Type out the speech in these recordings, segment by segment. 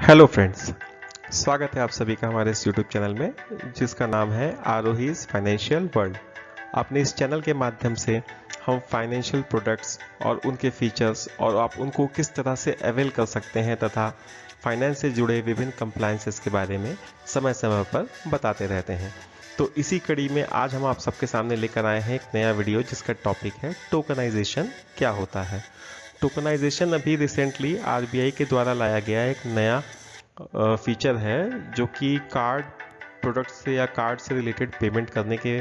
Hello friends, स्वागत है आप सभी का हमारे इस यूट्यूब चैनल में जिसका नाम है आरोहीज फाइनेंशियल वर्ल्ड। अपने इस चैनल के माध्यम से हम फाइनेंशियल प्रोडक्ट्स और उनके फीचर्स और आप उनको किस तरह से अवेल कर सकते हैं तथा फाइनेंस से जुड़े विभिन्न कंप्लायंसेस के बारे में समय समय पर बताते रहते हैं। तो इसी कड़ी में आज हम आप सबके सामने लेकर आए हैं एक नया वीडियो जिसका टॉपिक है टोकनाइजेशन क्या होता है। टोकनाइजेशन अभी रिसेंटली आरबीआई के द्वारा लाया गया एक नया फीचर है जो कि कार्ड प्रोडक्ट से या कार्ड से रिलेटेड पेमेंट करने के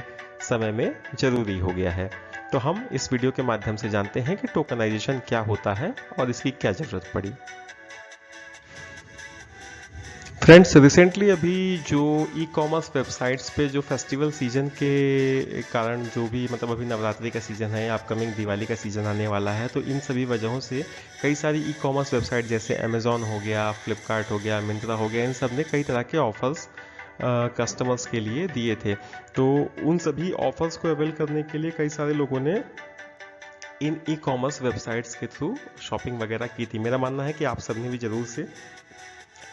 समय में ज़रूरी हो गया है। तो हम इस वीडियो के माध्यम से जानते हैं कि टोकनाइजेशन क्या होता है और इसकी क्या ज़रूरत पड़ी। फ्रेंड्स, रिसेंटली अभी जो ई कॉमर्स वेबसाइट्स पे जो फेस्टिवल सीजन के कारण जो भी अभी नवरात्रि का सीज़न है, अपकमिंग दिवाली का सीज़न आने वाला है, तो इन सभी वजहों से कई सारी ई कॉमर्स वेबसाइट जैसे अमेज़ॉन हो गया, फ्लिपकार्ट हो गया, मिंत्रा हो गया, इन सब ने कई तरह के ऑफर्स कस्टमर्स के लिए दिए थे। तो उन सभी ऑफर्स को अवेल करने के लिए कई सारे लोगों ने इन ई कॉमर्स वेबसाइट्स के थ्रू शॉपिंग वगैरह की थी। मेरा मानना है कि आप सबने भी ज़रूर से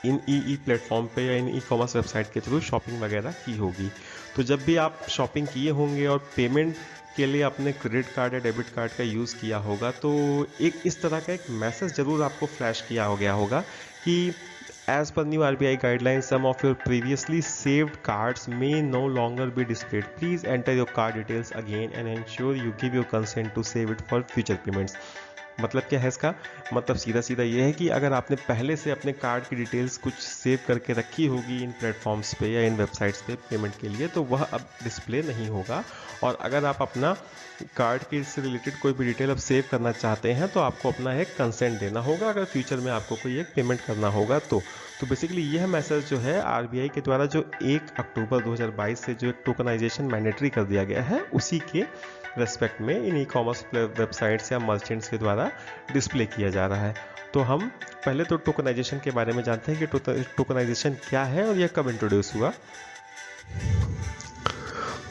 इन ई प्लेटफॉर्म पे या इन ई कॉमर्स वेबसाइट के थ्रू शॉपिंग वगैरह की होगी। तो जब भी आप शॉपिंग किए होंगे और पेमेंट के लिए अपने क्रेडिट कार्ड या डेबिट कार्ड का यूज़ किया होगा तो एक इस तरह का एक मैसेज ज़रूर आपको फ्लैश किया हो गया होगा कि एज पर new RBI guideline some of your previously saved cards may no longer be displayed, please enter your card details again and ensure you give your consent to save it for future payments. मतलब क्या है इसका सीधा सीधा ये है कि अगर आपने पहले से अपने कार्ड की डिटेल्स कुछ सेव करके रखी होगी इन प्लेटफॉर्म्स पे या इन वेबसाइट्स पे पेमेंट के लिए तो वह अब डिस्प्ले नहीं होगा। और अगर आप अपना कार्ड के से रिलेटेड कोई भी डिटेल अब सेव करना चाहते हैं तो आपको अपना एक कंसेंट देना होगा अगर फ्यूचर में आपको कोई एक पेमेंट करना होगा तो बेसिकली यह मैसेज जो है आरबीआई के द्वारा जो 1 अक्टूबर 2022 से जो एक टोकनाइजेशन मैंडेटरी कर दिया गया है उसी के रेस्पेक्ट में इन ई कॉमर्स वेबसाइट्स या मर्चेंट्स के द्वारा डिस्प्ले किया जा रहा है। तो हम पहले तो टोकनाइजेशन के बारे में जानते हैं कि टोकनाइजेशन क्या है और यह कब इंट्रोड्यूस हुआ।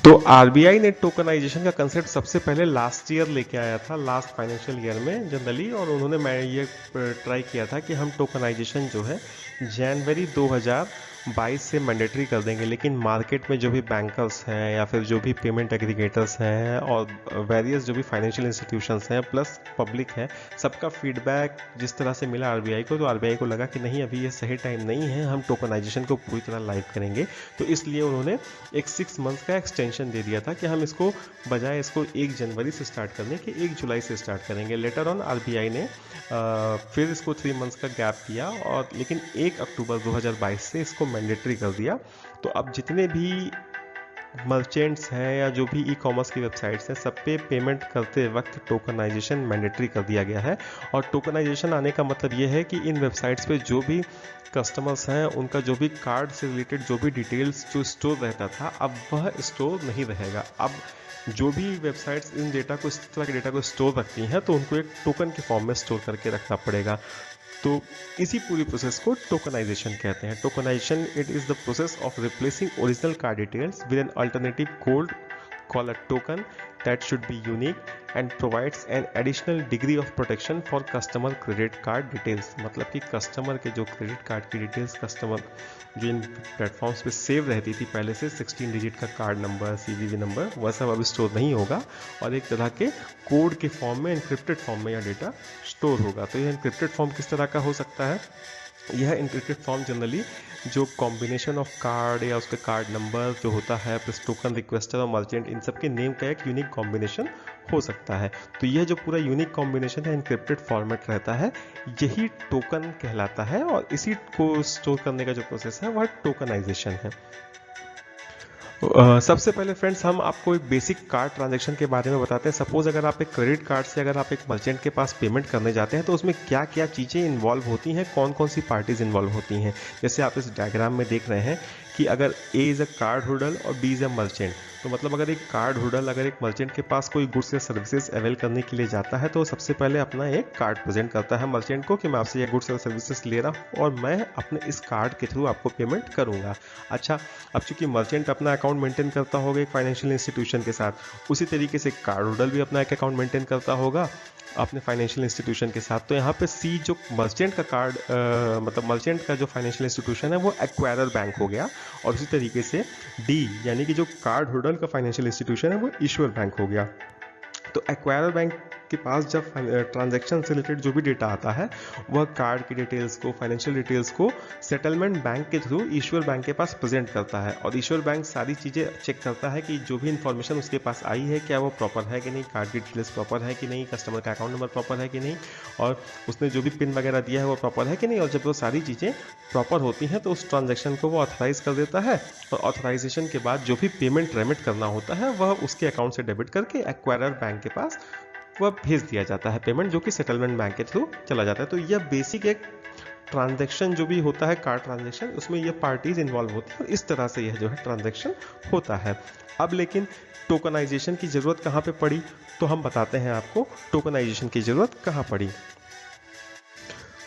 तो आरबीआई ने टोकनाइजेशन का कंसेप्ट सबसे पहले लास्ट ईयर लेके आया था, लास्ट फाइनेंशियल ईयर में जनरली, और उन्होंने ये ट्राई किया था कि हम टोकनाइजेशन जो है जनवरी 2022 से मैंडेटरी कर देंगे। लेकिन मार्केट में जो भी बैंकर्स हैं या फिर जो भी पेमेंट एग्रीगेटर्स हैं और वेरियस जो भी फाइनेंशियल इंस्टीट्यूशंस हैं प्लस पब्लिक है, सबका फीडबैक जिस तरह से मिला आरबीआई को, तो आरबीआई को लगा कि नहीं अभी ये सही टाइम नहीं है, हम टोकनाइजेशन को पूरी तरह लाइव करेंगे। तो इसलिए उन्होंने एक 6 मंथ का एक्सटेंशन दे दिया था कि हम इसको बजाय इसको 1 जनवरी से स्टार्ट करने के 1 जुलाई से स्टार्ट करेंगे। लेटर ऑन आरबीआई ने फिर इसको 3 मंथ्स का गैप दिया और लेकिन 1 अक्टूबर 2022 से इसको मैंडेटरी कर दिया। तो अब जितने भी मर्चेंट्स हैं या जो भी ई कॉमर्स की वेबसाइट्स हैं सब पे पेमेंट करते वक्त टोकनाइजेशन मैंडेटरी कर दिया गया है। और टोकनाइजेशन आने का मतलब ये है कि इन वेबसाइट्स पे जो भी कस्टमर्स हैं उनका जो भी कार्ड से रिलेटेड जो भी डिटेल्स जो स्टोर रहता था अब वह स्टोर नहीं रहेगा। अब जो भी वेबसाइट्स इन डेटा को, इस तरह के डेटा को स्टोर रखती हैं तो उनको एक टोकन के फॉर्म में स्टोर करके रखना पड़ेगा। तो इसी पूरी प्रोसेस को टोकनाइजेशन कहते हैं। Tokenization it is the process of replacing original card details with an alternative code called a token that should be unique and provides an additional degree of protection for customer credit card details। मतलब कि customer के जो credit card की details customer जो इन platforms पे save रहती थी पहले से 16 डिजिट का कार्ड नंबर, सीवीवी नंबर, वह सब अब स्टोर नहीं होगा और एक तरह के कोड के फॉर्म में, एनक्रिप्टेड फॉर्म में यह डेटा स्टोर होगा। तो यह एनक्रिप्टेड फॉर्म किस तरह का हो सकता है? यह एनक्रिप्टेड फॉर्म जनरली जो कॉम्बिनेशन ऑफ कार्ड या उसके कार्ड नंबर जो होता है प्लस टोकन रिक्वेस्टर और मर्चेंट, इन सब के नेम का एक यूनिक कॉम्बिनेशन हो सकता है। तो यह जो पूरा यूनिक कॉम्बिनेशन है एनक्रिप्टेड फॉर्मेट रहता है, यही टोकन कहलाता है और इसी को स्टोर करने का जो प्रोसेस है वह टोकनाइजेशन है। सबसे पहले फ्रेंड्स हम आपको एक बेसिक कार्ड ट्रांजैक्शन के बारे में बताते हैं। सपोज अगर आप एक क्रेडिट कार्ड से अगर आप एक मर्चेंट के पास पेमेंट करने जाते हैं तो उसमें क्या क्या चीज़ें इन्वॉल्व होती हैं, कौन कौन सी पार्टीज इन्वॉल्व होती हैं। जैसे आप इस डायग्राम में देख रहे हैं कि अगर A is a card holder और बी इज़ अ मर्चेंट, तो मतलब अगर एक कार्ड होल्डर अगर एक मर्चेंट के पास कोई गुड्स या सर्विसेज अवेल करने के लिए जाता है तो सबसे पहले अपना एक कार्ड प्रेजेंट करता है मर्चेंट को कि मैं आपसे ये गुड्स और सर्विसेज ले रहा हूँ और मैं अपने इस कार्ड के थ्रू आपको पेमेंट करूँगा। अच्छा, अब चूंकि मर्चेंट अपना अकाउंट मेंटेन करता होगा एक फाइनेंशियल इंस्टीट्यूशन के साथ, उसी तरीके से कार्ड होल्डर भी अपना एक अकाउंट मेंटेन करता होगा अपने फाइनेंशियल इंस्टीट्यूशन के साथ। तो यहाँ पे सी जो मर्चेंट का कार्ड मतलब मर्चेंट का जो फाइनेंशियल इंस्टीट्यूशन है वो एक्वायरर बैंक हो गया, और उसी तरीके से डी यानी कि जो कार्ड होल्डर का फाइनेंशियल इंस्टीट्यूशन है वो इश्यूअर बैंक हो गया। तो एक्वायरर बैंक के पास जब ट्रांजैक्शन से रिलेटेड जो भी डेटा आता है वह कार्ड की डिटेल्स को, फाइनेंशियल डिटेल्स को सेटलमेंट बैंक के थ्रू इश्यूअर बैंक के पास प्रेजेंट करता है, और इश्यूअर बैंक सारी चीज़ें चेक करता है कि जो भी इन्फॉर्मेशन उसके पास आई है क्या वो प्रॉपर है कि नहीं, कार्ड की डिटेल्स प्रॉपर है कि नहीं, कस्टमर का अकाउंट नंबर प्रॉपर है कि नहीं, और उसने जो भी पिन वगैरह दिया है वो प्रॉपर है कि नहीं। और जब वो सारी चीज़ें प्रॉपर होती हैं तो उस ट्रांजैक्शन को वो ऑथराइज कर देता है, और ऑथराइजेशन के बाद जो भी पेमेंट रेमिट करना होता है वह उसके अकाउंट से डेबिट करके एक्वायरर बैंक के पास वह भेज दिया जाता है पेमेंट, जो कि सेटलमेंट बैंक के थ्रू चला जाता है। तो यह बेसिक एक ट्रांजैक्शन जो भी होता है कार्ड ट्रांजैक्शन, उसमें ये पार्टीज इन्वॉल्व होती है, और इस तरह से यह जो है ट्रांजैक्शन होता है। अब लेकिन टोकनाइजेशन की जरूरत कहाँ पे पड़ी, तो हम बताते हैं आपको टोकनाइजेशन की जरूरत कहाँ पड़ी।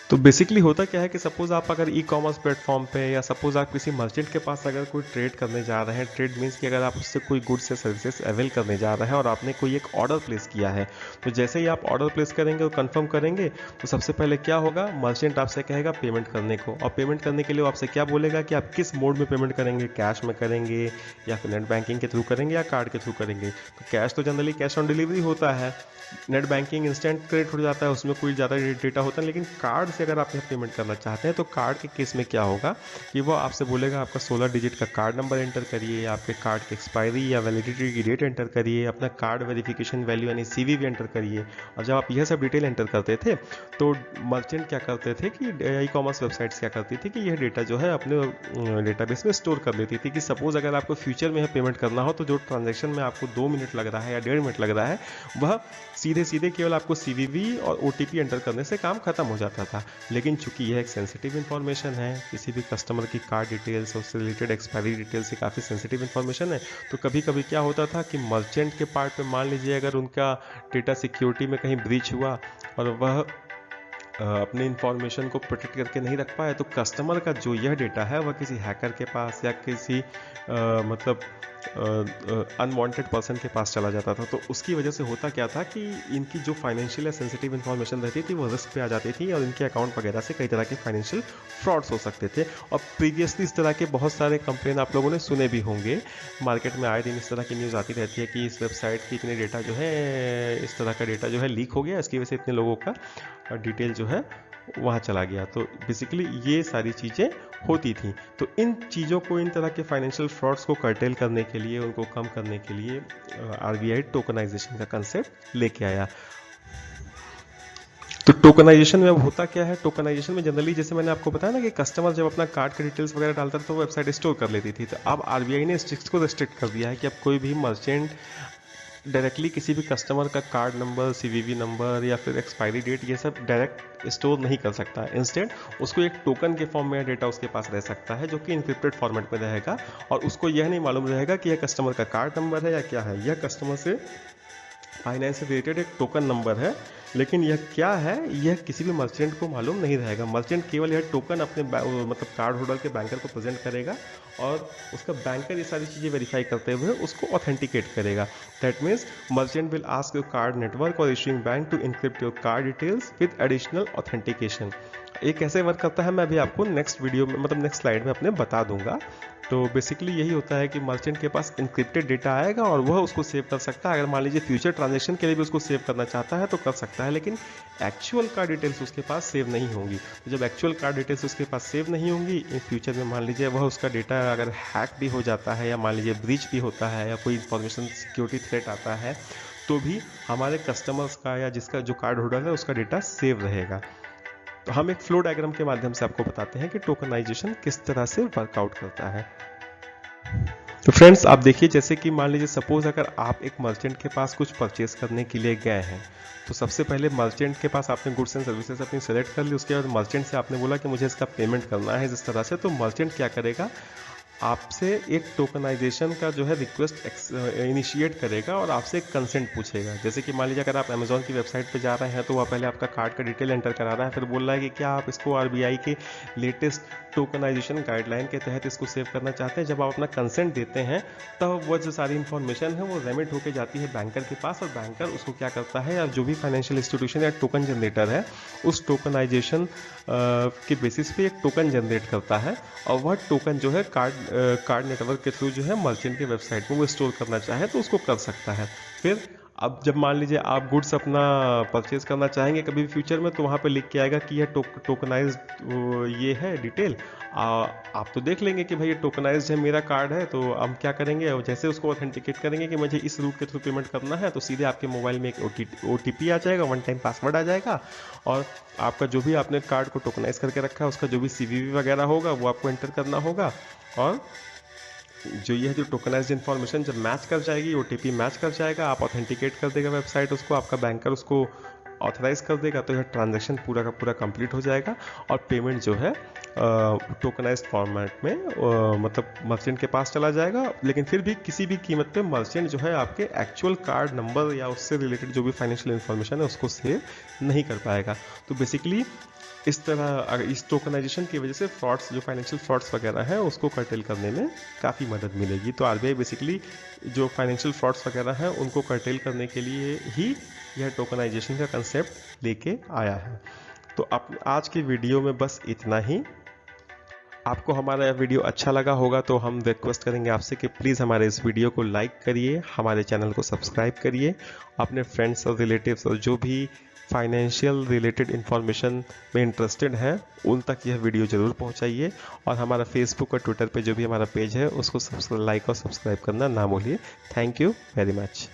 तो बेसिकली होता क्या है कि सपोज आप अगर ई कॉमर्स प्लेटफॉर्म पे, या सपोज आप किसी मर्चेंट के पास अगर कोई ट्रेड करने जा रहे हैं, ट्रेड मीन्स कि अगर आप उससे कोई गुड्स या सर्विसेज अवेल करने जा रहे हैं और आपने कोई एक ऑर्डर प्लेस किया है, तो जैसे ही आप ऑर्डर प्लेस करेंगे और कंफर्म करेंगे तो सबसे पहले क्या होगा, मर्चेंट आपसे कहेगा पेमेंट करने को, और पेमेंट करने के लिए वो आपसे क्या बोलेगा कि आप किस मोड में पेमेंट करेंगे, कैश में करेंगे या फिर नेट बैंकिंग के थ्रू करेंगे या कार्ड के थ्रू करेंगे। तो कैश तो जनरली कैश ऑन डिलीवरी होता है, नेट बैंकिंग इंस्टेंट क्रेडिट हो जाता है, उसमें कोई ज़्यादा डेटा होता है। लेकिन कार्ड से अगर आप यहाँ पेमेंट करना चाहते हैं तो कार्ड के केस में क्या होगा कि वो आपसे बोलेगा आपका 16 डिजिट का कार्ड नंबर एंटर करिए, आपके कार्ड की एक्सपायरी या वैलिडिटी की डेट एंटर करिए, अपना कार्ड वेरिफिकेशन वैल्यू यानी CVV एंटर करिए। और जब आप यह सब डिटेल एंटर करते थे तो मर्चेंट क्या करते थे कि ई कॉमर्स वेबसाइट्स क्या करती थी कि यह डेटा जो है अपने डेटाबेस में स्टोर कर लेती थी, कि सपोज अगर आपको फ्यूचर में पेमेंट करना हो तो जो ट्रांजेक्शन में आपको 2 मिनट लग रहा है या 1.5 मिनट लग रहा है, वह सीधे सीधे केवल आपको CVV और OTP एंटर करने से काम खत्म हो जाता था। लेकिन चूंकि यह एक सेंसिटिव इन्फॉर्मेशन है, किसी भी कस्टमर की कार्ड डिटेल्स और उससे रिलेटेड एक्सपायरी डिटेल्स से काफ़ी सेंसिटिव इन्फॉर्मेशन है, तो कभी कभी क्या होता था कि मर्चेंट के पार्ट पे मान लीजिए अगर उनका डेटा सिक्योरिटी में कहीं ब्रीच हुआ और वह अपने इंफॉर्मेशन को प्रोटेक्ट करके नहीं रख पाए, तो कस्टमर का जो यह डेटा है वह किसी हैकर के पास या किसी मतलब अनवांटेड पर्सन के पास चला जाता था। तो उसकी वजह से होता क्या था कि इनकी जो फाइनेंशियल या सेंसिटिव इन्फॉर्मेशन रहती थी वो रिस्क पे आ जाती थी, और इनके अकाउंट वगैरह से कई तरह के फाइनेंशियल फ्रॉड्स हो सकते थे। और प्रीवियसली इस तरह के बहुत सारे कंप्लेन आप लोगों ने सुने भी होंगे, मार्केट में आए दिन इस तरह की न्यूज़ आती रहती है कि इस वेबसाइट की इतने डेटा जो है, इस तरह का डेटा जो है लीक हो गया, इसकी वजह से इतने लोगों का डिटेल जो है वहाँ चला गया। तो बेसिकली ये सारी चीज़ें होती थी। तो इन चीज़ों को, इन तरह के फाइनेंशियल फ्रॉड्स को कर्टेल करने के लिए, उनको कम करने के लिए RBI टोकनाइजेशन का कंसेप्ट लेके आया। तो टोकनाइजेशन में अब होता क्या है, टोकनाइजेशन में जनरली जैसे मैंने आपको बताया ना कि कस्टमर जब अपना कार्ड के डिटेल्स वगैरह डालता था तो वेबसाइट स्टोर कर लेती थी। तो अब RBI ने इस चीज़ को रिस्ट्रिक्ट कर दिया है कि अब कोई भी मर्चेंट डायरेक्टली किसी भी कस्टमर का कार्ड नंबर, CVV नंबर या फिर एक्सपायरी डेट ये सब डायरेक्ट स्टोर नहीं कर सकता। इंस्टेंट उसको एक टोकन के फॉर्म में डेटा उसके पास रह सकता है जो कि इनक्रिप्टेड फॉर्मेट में रहेगा, और उसको यह नहीं मालूम रहेगा कि यह कस्टमर का कार्ड नंबर है या क्या है। यह कस्टमर से फाइनेंस से रिलेटेड एक टोकन नंबर है, लेकिन यह क्या है यह किसी भी मर्चेंट को मालूम नहीं रहेगा। मर्चेंट केवल यह टोकन अपने मतलब कार्ड होल्डर के बैंकर को प्रेजेंट करेगा, और उसका बैंकर ये सारी चीज़ें वेरीफाई करते हुए उसको ऑथेंटिकेट करेगा। That means merchant will ask your card network और issuing bank to encrypt your card details with additional authentication. ये कैसे वर्क करता है मैं अभी आपको नेक्स्ट वीडियो में, मतलब नेक्स्ट स्लाइड में अपने बता दूंगा। तो बेसिकली यही होता है कि मर्चेंट के पास इनक्रिप्टेड डेटा आएगा और वह उसको सेव कर सकता है। अगर मान लीजिए फ्यूचर ट्रांजैक्शन के लिए भी उसको सेव करना चाहता है तो कर सकता है, लेकिन एक्चुअल कार्ड डिटेल्स उसके पास सेव नहीं होंगी। तो जब एक्चुअल कार्ड डिटेल्स उसके पास सेव नहीं होंगी, इन फ्यूचर में मान लीजिए वह उसका डेटा अगर हैक भी हो जाता है या मान लीजिए ब्रीच भी होता है या कोई इंफॉर्मेशन सिक्योरिटी थ्रेट आता है, तो भी हमारे कस्टमर्स का या जिसका जो कार्ड होल्डर है उसका डेटा सेव रहेगा। तो हम एक फ्लो डायग्राम के माध्यम से आपको बताते हैं कि टोकनाइजेशन किस तरह से वर्कआउट करता है। तो फ्रेंड्स आप देखिए, जैसे कि मान लीजिए सपोज अगर आप एक मर्चेंट के पास कुछ परचेस करने के लिए गए हैं, तो सबसे पहले मर्चेंट के पास आपने गुड्स एंड सर्विसेज अपनी सेलेक्ट कर ली। उसके बाद मर्चेंट से आपने बोला कि मुझे इसका पेमेंट करना है इस तरह से। तो मर्चेंट क्या करेगा, आपसे एक टोकनाइजेशन का जो है रिक्वेस्ट इनिशिएट करेगा और आपसे एक कंसेंट पूछेगा। जैसे कि मान लीजिए अगर आप अमेजोन की वेबसाइट पे जा रहे हैं तो वह पहले आपका कार्ड का डिटेल एंटर करा रहा है, फिर बोल रहा है कि क्या आप इसको आरबीआई के लेटेस्ट टोकनाइजेशन गाइडलाइन के तहत इसको सेव करना चाहते हैं। जब आप अपना कंसेंट देते हैं तब वह जो सारी इन्फॉर्मेशन है वो रेमिट होकर जाती है बैंकर के पास, और बैंकर उसको क्या करता है, या जो भी फाइनेंशियल इंस्टीट्यूशन या टोकन जनरेटर है उस टोकनाइजेशन के बेसिस पे एक टोकन जनरेट करता है, और वह टोकन जो है कार्ड नेटवर्क के थ्रू जो है मर्चेंट की वेबसाइट में वो स्टोर करना चाहे तो उसको कर सकता है। फिर अब जब मान लीजिए आप गुड्स अपना परचेज करना चाहेंगे कभी भी फ्यूचर में, तो वहाँ पे लिख के आएगा कि यह टोकनाइज्ड ये है डिटेल। आप तो देख लेंगे कि भाई ये टोकनाइज्ड है मेरा कार्ड है, तो हम क्या करेंगे, और जैसे उसको ऑथेंटिकेट करेंगे कि मुझे इस रूट के थ्रू पेमेंट करना है, तो सीधे आपके मोबाइल में एक OTP आ जाएगा, वन टाइम पासवर्ड आ जाएगा, और आपका जो भी आपने कार्ड को टोकनाइज करके रखा है उसका जो भी CVV वगैरह होगा वो आपको एंटर करना होगा, और जो ये जो टोकनाइज्ड इन्फॉर्मेशन जब मैच कर जाएगी, OTP मैच कर जाएगा, आप ऑथेंटिकेट कर देगा वेबसाइट उसको, आपका बैंकर उसको ऑथराइज कर देगा, तो यह ट्रांजैक्शन पूरा का पूरा कंप्लीट हो जाएगा, और पेमेंट जो है टोकनाइज्ड फॉर्मेट में मतलब मर्चेंट के पास चला जाएगा। लेकिन फिर भी किसी भी कीमत पे मर्चेंट जो है आपके एक्चुअल कार्ड नंबर या उससे रिलेटेड जो भी फाइनेंशियल इन्फॉर्मेशन है उसको सेव नहीं कर पाएगा। तो बेसिकली इस तरह अगर इस टोकनाइजेशन की वजह से फ्रॉड्स, जो फाइनेंशियल फ्रॉड्स वगैरह हैं उसको कर्टेल करने में काफ़ी मदद मिलेगी। तो आरबीआई बेसिकली जो फाइनेंशियल फ्रॉड्स वगैरह हैं उनको कर्टेल करने के लिए ही यह टोकनाइजेशन का कंसेप्ट लेके आया है। तो आज की वीडियो में बस इतना ही। आपको हमारा वीडियो अच्छा लगा होगा तो हम रिक्वेस्ट करेंगे आपसे कि प्लीज़ हमारे इस वीडियो को लाइक करिए, हमारे चैनल को सब्सक्राइब करिए, अपने फ्रेंड्स और रिलेटिव्स और जो भी फाइनेंशियल रिलेटेड इन्फॉर्मेशन में इंटरेस्टेड हैं उन तक यह वीडियो ज़रूर पहुंचाइए, और हमारा फेसबुक और ट्विटर पे जो भी हमारा पेज है उसको लाइक और सब्सक्राइब करना ना भूलिए। Thank you very much.